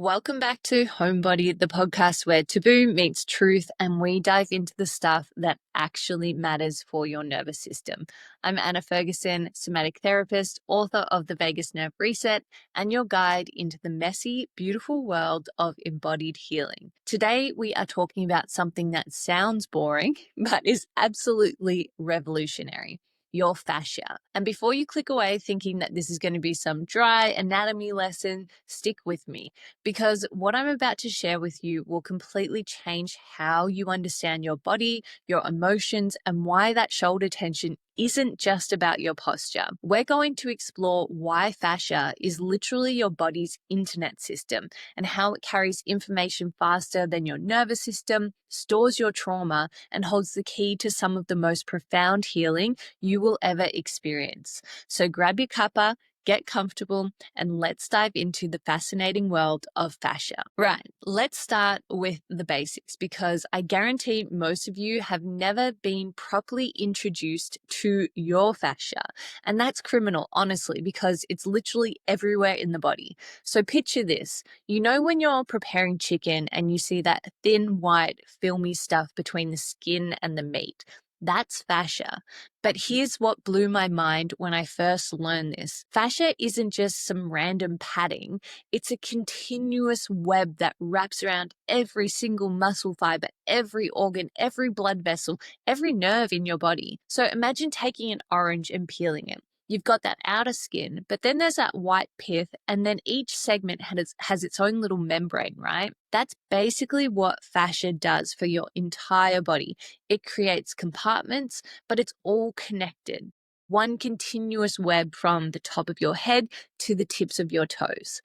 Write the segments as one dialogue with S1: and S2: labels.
S1: Welcome back to Homebody, the podcast where taboo meets truth and we dive into the stuff that actually matters for your nervous system. I'm Anna Ferguson, somatic therapist, author of The Vagus Nerve Reset, and your guide into the messy, beautiful world of embodied healing. Today, we are talking about something that sounds boring, but is absolutely revolutionary. Your fascia. And before you click away thinking that this is going to be some dry anatomy lesson, stick with me because what I'm about to share with you will completely change how you understand your body, your emotions, and why that shoulder tension isn't just about your posture. We're going to explore why fascia is literally your body's internet system and how it carries information faster than your nervous system, stores your trauma, and holds the key to some of the most profound healing you will ever experience. So grab your cuppa, get comfortable, and let's dive into the fascinating world of fascia. Right, let's start with the basics because I guarantee most of you have never been properly introduced to your fascia. And that's criminal, honestly, because it's literally everywhere in the body. So picture this. You know when you're preparing chicken and you see that thin, white, filmy stuff between the skin and the meat? That's fascia. But here's what blew my mind when I first learned this. Fascia isn't just some random padding. It's a continuous web that wraps around every single muscle fiber, every organ, every blood vessel, every nerve in your body. So imagine taking an orange and peeling it. You've got that outer skin, but then there's that white pith, and then each segment has its own little membrane, right? That's basically what fascia does for your entire body. It creates compartments, but it's all connected. One continuous web from the top of your head to the tips of your toes.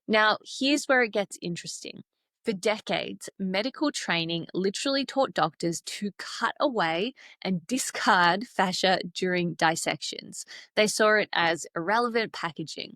S1: Now, here's where it gets interesting. For decades, medical training literally taught doctors to cut away and discard fascia during dissections. They saw it as irrelevant packaging.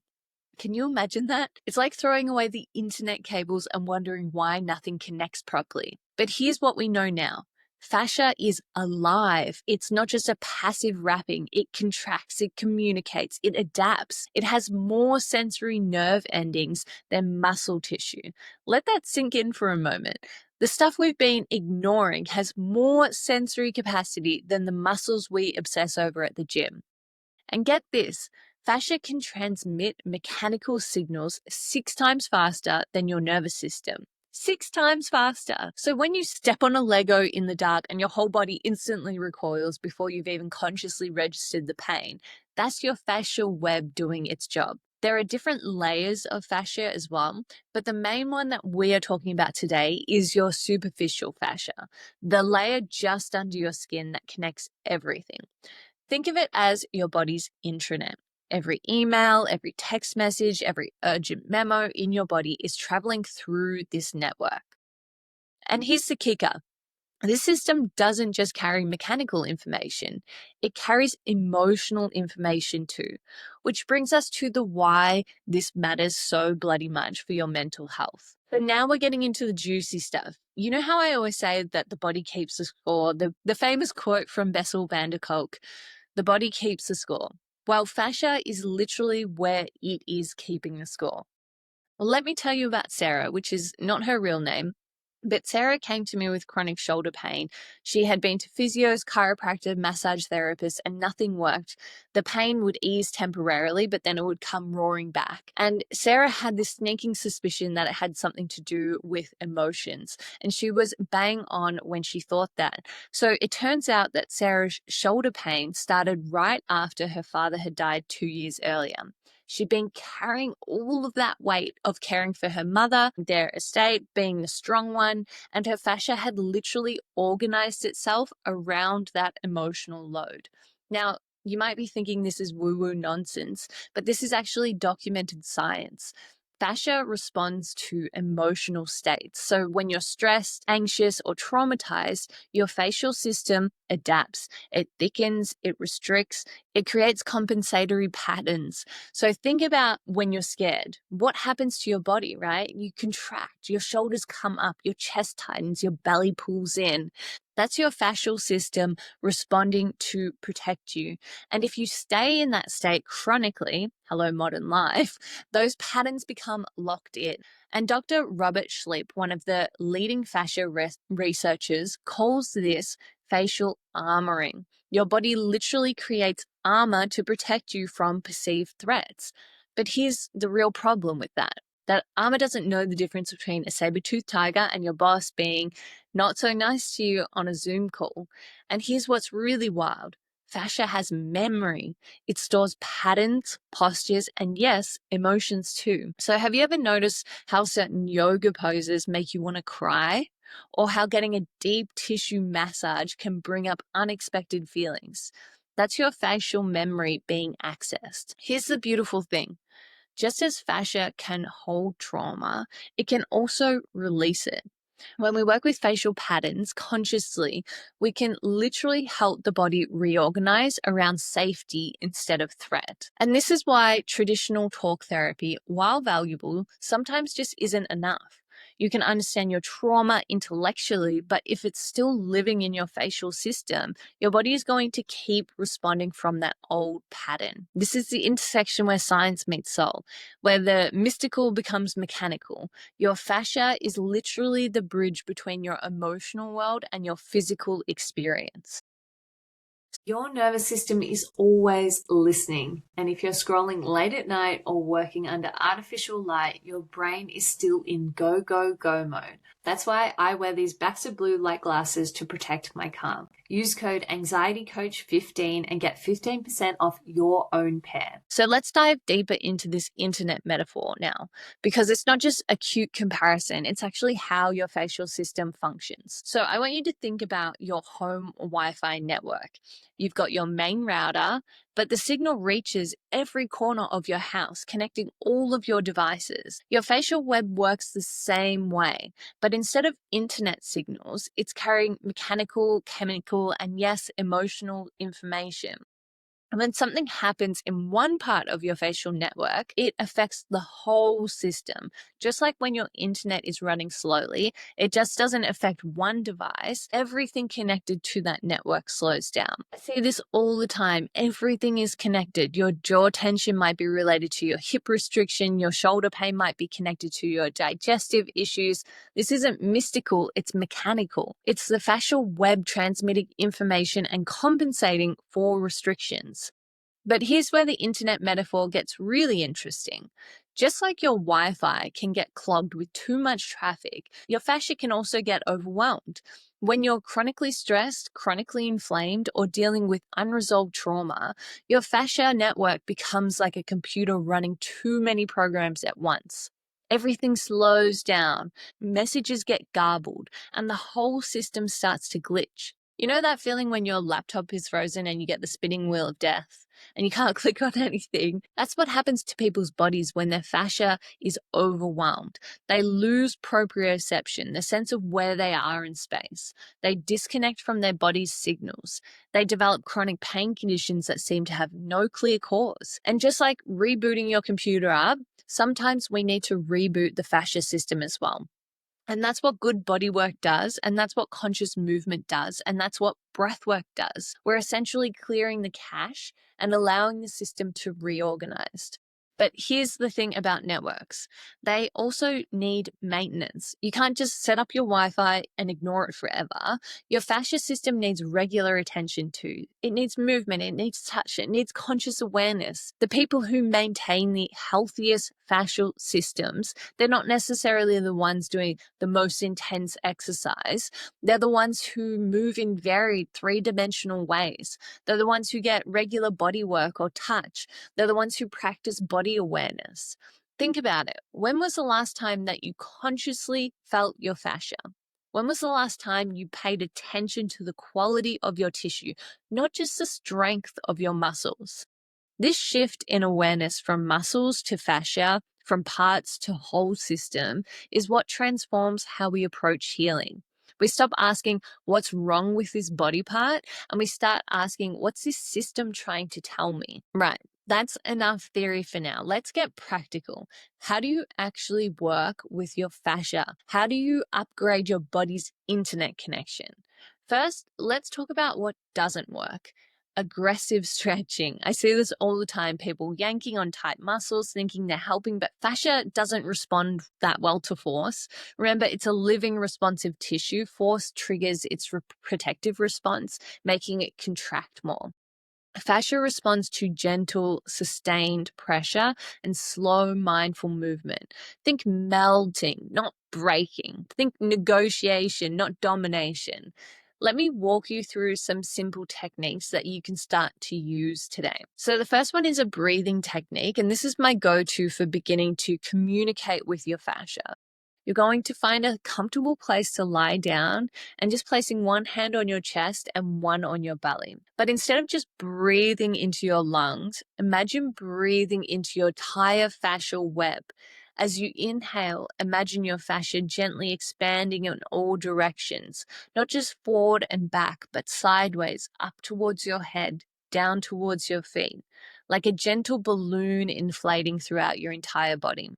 S1: Can you imagine that? It's like throwing away the internet cables and wondering why nothing connects properly. But here's what we know now. Fascia is alive. It's not just a passive wrapping. It contracts, it communicates, it adapts. It has more sensory nerve endings than muscle tissue. Let that sink in for a moment. The stuff we've been ignoring has more sensory capacity than the muscles we obsess over at the gym. And get this, fascia can transmit mechanical signals 6 times faster than your nervous system. 6 times faster. So when you step on a Lego in the dark and your whole body instantly recoils before you've even consciously registered the pain, that's your fascial web doing its job. There are different layers of fascia as well, but the main one that we are talking about today is your superficial fascia, the layer just under your skin that connects everything. Think of it as your body's intranet. Every email, every text message, every urgent memo in your body is traveling through this network. And here's the kicker. This system doesn't just carry mechanical information, it carries emotional information too, which brings us to the why this matters so bloody much for your mental health. So now we're getting into the juicy stuff. You know how I always say that the body keeps the score, the famous quote from Bessel van der Kolk, the body keeps the score. Well, fascia is literally where it is keeping the score. Well, let me tell you about Sarah, which is not her real name. But Sarah came to me with chronic shoulder pain. She had been to physios, chiropractor, massage therapist, and nothing worked. The pain would ease temporarily, but then it would come roaring back. And Sarah had this sneaking suspicion that it had something to do with emotions. And she was bang on when she thought that. So it turns out that Sarah's shoulder pain started right after her father had died 2 years earlier. She'd been carrying all of that weight of caring for her mother, their estate, being the strong one, and her fascia had literally organized itself around that emotional load. Now, you might be thinking this is woo-woo nonsense, but this is actually documented science. Fascia responds to emotional states. So when you're stressed, anxious, or traumatized, your facial system adapts. It thickens, it restricts, it creates compensatory patterns. So think about when you're scared. What happens to your body, right? You contract, your shoulders come up, your chest tightens, your belly pulls in. That's your fascial system responding to protect you. And if you stay in that state chronically, hello modern life, those patterns become locked in. And Dr. Robert Schlepp, one of the leading fascia researchers, calls this facial armoring. Your body literally creates armor to protect you from perceived threats. But here's the real problem with that. That armor doesn't know the difference between a saber-toothed tiger and your boss being not so nice to you on a Zoom call. And here's what's really wild. Fascia has memory. It stores patterns, postures, and yes, emotions too. So have you ever noticed how certain yoga poses make you want to cry? Or how getting a deep tissue massage can bring up unexpected feelings? That's your facial memory being accessed. Here's the beautiful thing. Just as fascia can hold trauma, it can also release it. When we work with facial patterns consciously, we can literally help the body reorganize around safety instead of threat. And this is why traditional talk therapy, while valuable, sometimes just isn't enough. You can understand your trauma intellectually, but if it's still living in your facial system, your body is going to keep responding from that old pattern. This is the intersection where science meets soul, where the mystical becomes mechanical. Your fascia is literally the bridge between your emotional world and your physical experience. Your nervous system is always listening, and if you're scrolling late at night or working under artificial light, your brain is still in go, go, go mode. That's why I wear these Baxter blue light glasses to protect my calm. Use code AnxietyCoach15 and get 15% off your own pair. So let's dive deeper into this internet metaphor now, because it's not just a cute comparison, it's actually how your facial system functions. So I want you to think about your home Wi-Fi network. You've got your main router, but the signal reaches every corner of your house, connecting all of your devices. Your facial web works the same way, but instead of internet signals, it's carrying mechanical, chemical, and yes, emotional information. And when something happens in one part of your facial network, it affects the whole system. Just like when your internet is running slowly, it just doesn't affect one device. Everything connected to that network slows down. I see this all the time. Everything is connected. Your jaw tension might be related to your hip restriction. Your shoulder pain might be connected to your digestive issues. This isn't mystical, it's mechanical. It's the fascial web transmitting information and compensating for restrictions. But here's where the internet metaphor gets really interesting. Just like your Wi-Fi can get clogged with too much traffic, your fascia can also get overwhelmed. When you're chronically stressed, chronically inflamed, or dealing with unresolved trauma, your fascia network becomes like a computer running too many programs at once. Everything slows down, messages get garbled, and the whole system starts to glitch. You know that feeling when your laptop is frozen and you get the spinning wheel of death and you can't click on anything? That's what happens to people's bodies when their fascia is overwhelmed. They lose proprioception, the sense of where they are in space. They disconnect from their body's signals. They develop chronic pain conditions that seem to have no clear cause. And just like rebooting your computer up, sometimes we need to reboot the fascia system as well. And that's what good body work does. And that's what conscious movement does. And that's what breath work does. We're essentially clearing the cache and allowing the system to reorganize. But here's the thing about networks. They also need maintenance. You can't just set up your Wi-Fi and ignore it forever. Your fascia system needs regular attention too. It needs movement, it needs touch, it needs conscious awareness. The people who maintain the healthiest fascial systems, they're not necessarily the ones doing the most intense exercise. They're the ones who move in varied three-dimensional ways. They're the ones who get regular body work or touch. They're the ones who practice body awareness. Think about it. When was the last time that you consciously felt your fascia? When was the last time you paid attention to the quality of your tissue, not just the strength of your muscles? This shift in awareness from muscles to fascia, from parts to whole system, is what transforms how we approach healing. We stop asking, what's wrong with this body part? And we start asking, what's this system trying to tell me? Right. That's enough theory for now. Let's get practical. How do you actually work with your fascia? How do you upgrade your body's internet connection? First, let's talk about what doesn't work. aggressive stretching. I see this all the time, people yanking on tight muscles, thinking they're helping, but fascia doesn't respond that well to force. Remember, it's a living, responsive tissue. Force triggers its protective response, making it contract more. Fascia responds to gentle, sustained pressure and slow, mindful movement. Think melting, not breaking. Think negotiation, not domination. Let me walk you through some simple techniques that you can start to use today. So, the first one is a breathing technique, and this is my go to for beginning to communicate with your fascia. You're going to find a comfortable place to lie down and just placing one hand on your chest and one on your belly. But instead of just breathing into your lungs, imagine breathing into your entire fascial web. As you inhale, imagine your fascia gently expanding in all directions, not just forward and back, but sideways, up towards your head, down towards your feet, like a gentle balloon inflating throughout your entire body.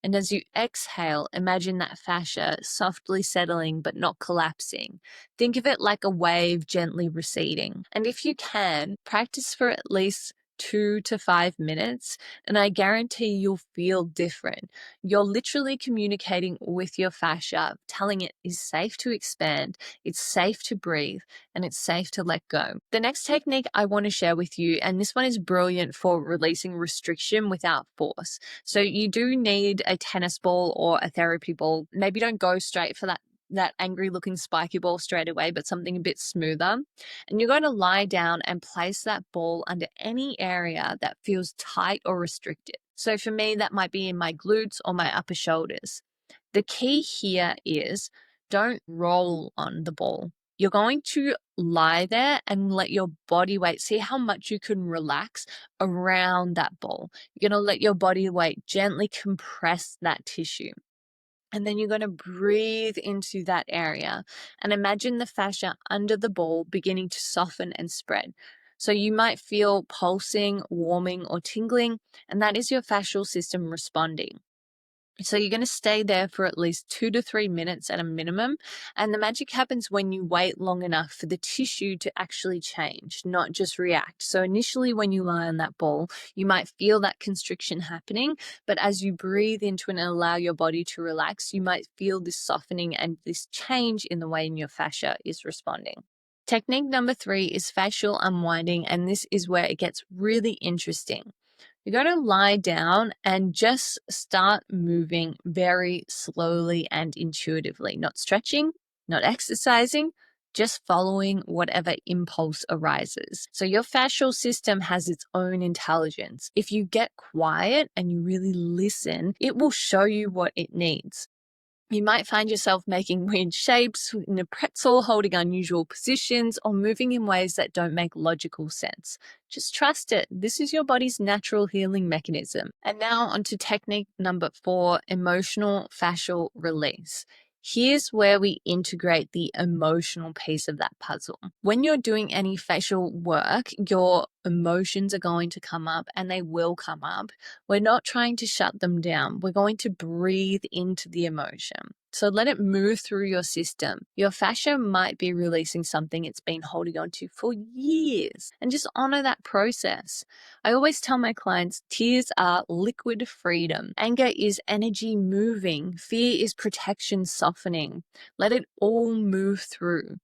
S1: And as you exhale, imagine that fascia softly settling but not collapsing. Think of it like a wave gently receding. And if you can, practice for at least 2 to 5 minutes, and I guarantee you'll feel different. You're literally communicating with your fascia, telling it is safe to expand, it's safe to breathe, and it's safe to let go. The next technique I want to share with you, and this one is brilliant for releasing restriction without force. So you do need a tennis ball or a therapy ball. Maybe don't go straight for that angry looking spiky ball straight away, but something a bit smoother. And you're going to lie down and place that ball under any area that feels tight or restricted. So for me, that might be in my glutes or my upper shoulders. The key here is don't roll on the ball. You're going to lie there and let your body weight, see how much you can relax around that ball. You're going to let your body weight gently compress that tissue. And then you're going to breathe into that area and imagine the fascia under the ball beginning to soften and spread. So you might feel pulsing, warming, or tingling, and that is your fascial system responding. So you're going to stay there for at least 2 to 3 minutes at a minimum. And the magic happens when you wait long enough for the tissue to actually change, not just react. So initially when you lie on that ball, you might feel that constriction happening. But as you breathe into it and allow your body to relax, you might feel this softening and this change in the way in your fascia is responding. Technique number 3 is fascial unwinding. And this is where it gets really interesting. You're going to lie down and just start moving very slowly and intuitively, not stretching, not exercising, just following whatever impulse arises. So your fascial system has its own intelligence. If you get quiet and you really listen, it will show you what it needs. You might find yourself making weird shapes in a pretzel, holding unusual positions, or moving in ways that don't make logical sense. Just trust it. This is your body's natural healing mechanism. And now onto technique number 4, emotional fascial release. Here's where we integrate the emotional piece of that puzzle. When you're doing any facial work, your emotions are going to come up, and they will come up. We're not trying to shut them down. We're going to breathe into the emotion. So let it move through your system. Your fascia might be releasing something it's been holding on to for years, and just honor that process. I always tell my clients, tears are liquid freedom. Anger is energy moving. Fear is protection softening. Let it all move through.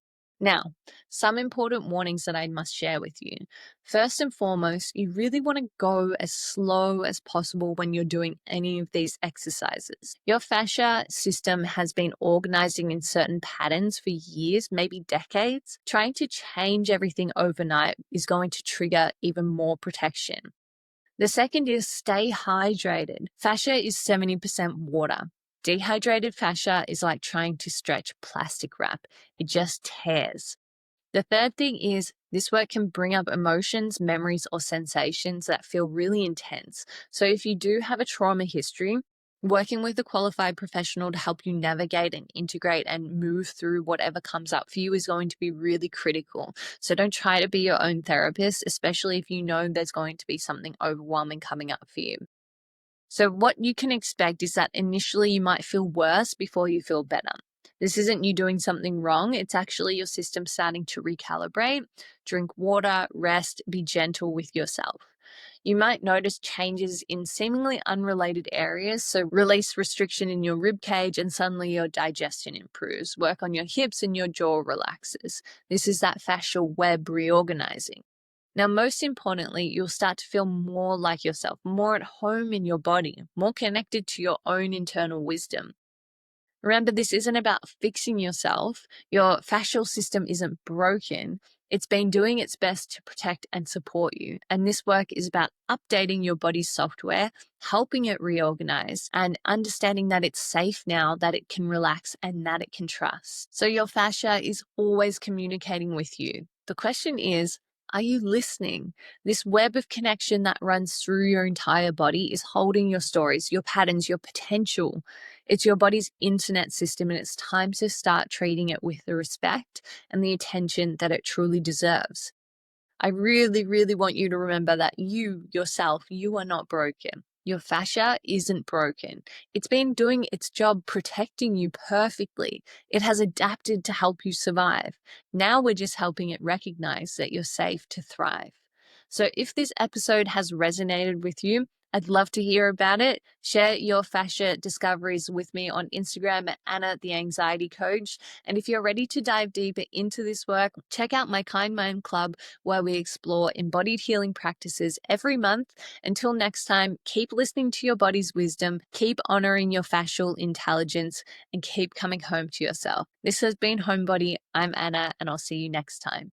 S1: Now, some important warnings that I must share with you. First and foremost, you really want to go as slow as possible when you're doing any of these exercises. Your fascia system has been organizing in certain patterns for years, maybe decades. Trying to change everything overnight is going to trigger even more protection. The second is stay hydrated. Fascia is 70% water. Dehydrated fascia is like trying to stretch plastic wrap. It just tears. The third thing is this work can bring up emotions, memories, or sensations that feel really intense. So if you do have a trauma history, working with a qualified professional to help you navigate and integrate and move through whatever comes up for you is going to be really critical. So don't try to be your own therapist, especially if you know there's going to be something overwhelming coming up for you. So what you can expect is that initially you might feel worse before you feel better. This isn't you doing something wrong. It's actually your system starting to recalibrate. Drink water, rest, be gentle with yourself. You might notice changes in seemingly unrelated areas. So release restriction in your rib cage and suddenly your digestion improves. Work on your hips and your jaw relaxes. This is that fascial web reorganizing. Now, most importantly, you'll start to feel more like yourself, more at home in your body, more connected to your own internal wisdom. Remember, this isn't about fixing yourself. Your fascial system isn't broken. It's been doing its best to protect and support you. And this work is about updating your body's software, helping it reorganize, and understanding that it's safe now, that it can relax, and that it can trust. So your fascia is always communicating with you. The question is, are you listening? This web of connection that runs through your entire body is holding your stories, your patterns, your potential. It's your body's internet system, and it's time to start treating it with the respect and the attention that it truly deserves. I really, really want you to remember that you, yourself, you are not broken. Your fascia isn't broken. It's been doing its job protecting you perfectly. It has adapted to help you survive. Now we're just helping it recognize that you're safe to thrive. So if this episode has resonated with you, I'd love to hear about it. Share your fascia discoveries with me on Instagram at Anna the Anxiety Coach. And if you're ready to dive deeper into this work, check out my Kind Mind Club, where we explore embodied healing practices every month. Until next time, keep listening to your body's wisdom, keep honoring your fascial intelligence, and keep coming home to yourself. This has been Homebody. I'm Anna, and I'll see you next time.